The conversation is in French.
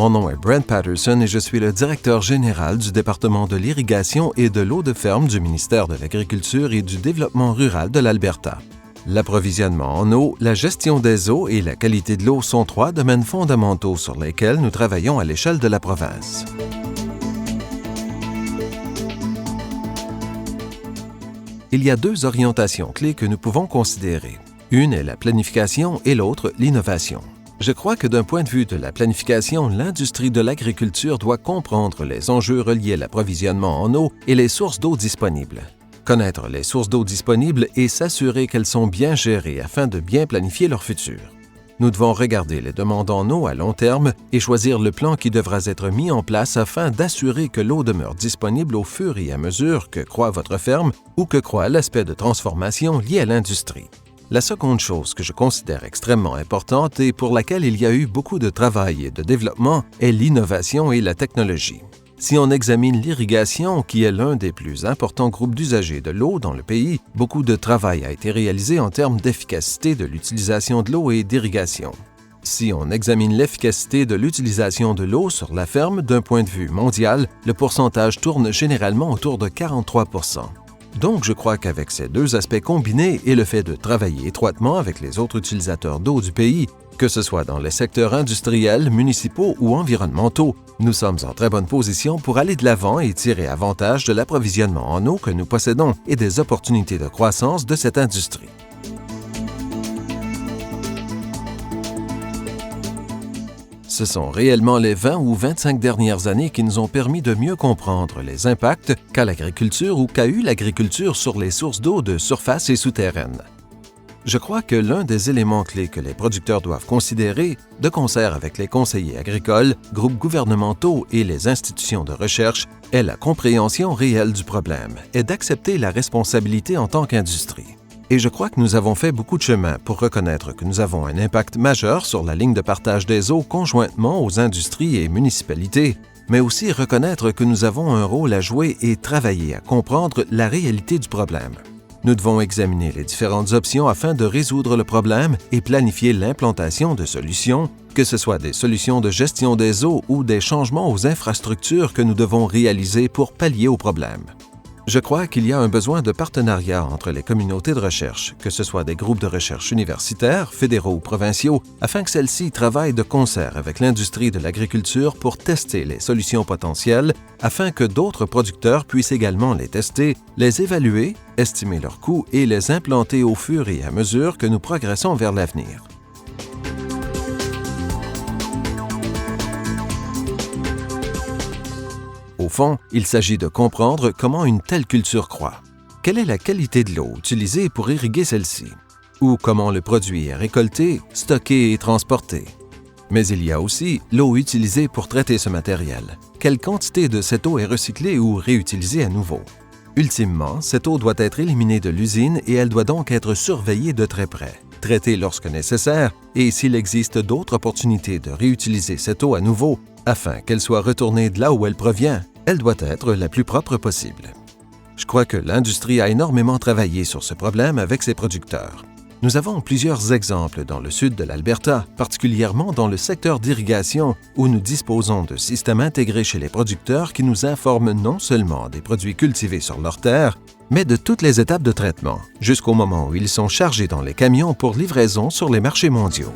Mon nom est Brent Patterson et je suis le directeur général du département de l'irrigation et de l'eau de ferme du ministère de l'Agriculture et du Développement rural de l'Alberta. L'approvisionnement en eau, la gestion des eaux et la qualité de l'eau sont trois domaines fondamentaux sur lesquels nous travaillons à l'échelle de la province. Il y a deux orientations clés que nous pouvons considérer. Une est la planification et l'autre l'innovation. Je crois que d'un point de vue de la planification, l'industrie de l'agriculture doit comprendre les enjeux reliés à l'approvisionnement en eau et les sources d'eau disponibles. Connaître les sources d'eau disponibles et s'assurer qu'elles sont bien gérées afin de bien planifier leur futur. Nous devons regarder les demandes en eau à long terme et choisir le plan qui devra être mis en place afin d'assurer que l'eau demeure disponible au fur et à mesure que croît votre ferme ou que croît l'aspect de transformation lié à l'industrie. La seconde chose que je considère extrêmement importante et pour laquelle il y a eu beaucoup de travail et de développement est l'innovation et la technologie. Si on examine l'irrigation, qui est l'un des plus importants groupes d'usagers de l'eau dans le pays, beaucoup de travail a été réalisé en termes d'efficacité de l'utilisation de l'eau et d'irrigation. Si on examine l'efficacité de l'utilisation de l'eau sur la ferme d'un point de vue mondial, le pourcentage tourne généralement autour de 43%. Donc, je crois qu'avec ces deux aspects combinés et le fait de travailler étroitement avec les autres utilisateurs d'eau du pays, que ce soit dans les secteurs industriels, municipaux ou environnementaux, nous sommes en très bonne position pour aller de l'avant et tirer avantage de l'approvisionnement en eau que nous possédons et des opportunités de croissance de cette industrie. Ce sont réellement les 20 ou 25 dernières années qui nous ont permis de mieux comprendre les impacts qu'a l'agriculture ou qu'a eu l'agriculture sur les sources d'eau de surface et souterraines. Je crois que l'un des éléments clés que les producteurs doivent considérer, de concert avec les conseillers agricoles, groupes gouvernementaux et les institutions de recherche, est la compréhension réelle du problème et d'accepter la responsabilité en tant qu'industrie. Et je crois que nous avons fait beaucoup de chemin pour reconnaître que nous avons un impact majeur sur la ligne de partage des eaux conjointement aux industries et municipalités, mais aussi reconnaître que nous avons un rôle à jouer et travailler à comprendre la réalité du problème. Nous devons examiner les différentes options afin de résoudre le problème et planifier l'implantation de solutions, que ce soit des solutions de gestion des eaux ou des changements aux infrastructures que nous devons réaliser pour pallier au problème. Je crois qu'il y a un besoin de partenariat entre les communautés de recherche, que ce soit des groupes de recherche universitaires, fédéraux ou provinciaux, afin que celles-ci travaillent de concert avec l'industrie de l'agriculture pour tester les solutions potentielles, afin que d'autres producteurs puissent également les tester, les évaluer, estimer leurs coûts et les implanter au fur et à mesure que nous progressons vers l'avenir. Au fond, il s'agit de comprendre comment une telle culture croît. Quelle est la qualité de l'eau utilisée pour irriguer celle-ci? Ou comment le produit est récolté, stocké et transporté? Mais il y a aussi l'eau utilisée pour traiter ce matériel. Quelle quantité de cette eau est recyclée ou réutilisée à nouveau? Ultimement, cette eau doit être éliminée de l'usine et elle doit donc être surveillée de très près, traitée lorsque nécessaire et s'il existe d'autres opportunités de réutiliser cette eau à nouveau, afin qu'elle soit retournée de là où elle provient, elle doit être la plus propre possible. Je crois que l'industrie a énormément travaillé sur ce problème avec ses producteurs. Nous avons plusieurs exemples dans le sud de l'Alberta, particulièrement dans le secteur d'irrigation, où nous disposons de systèmes intégrés chez les producteurs qui nous informent non seulement des produits cultivés sur leur terre, mais de toutes les étapes de traitement, jusqu'au moment où ils sont chargés dans les camions pour livraison sur les marchés mondiaux.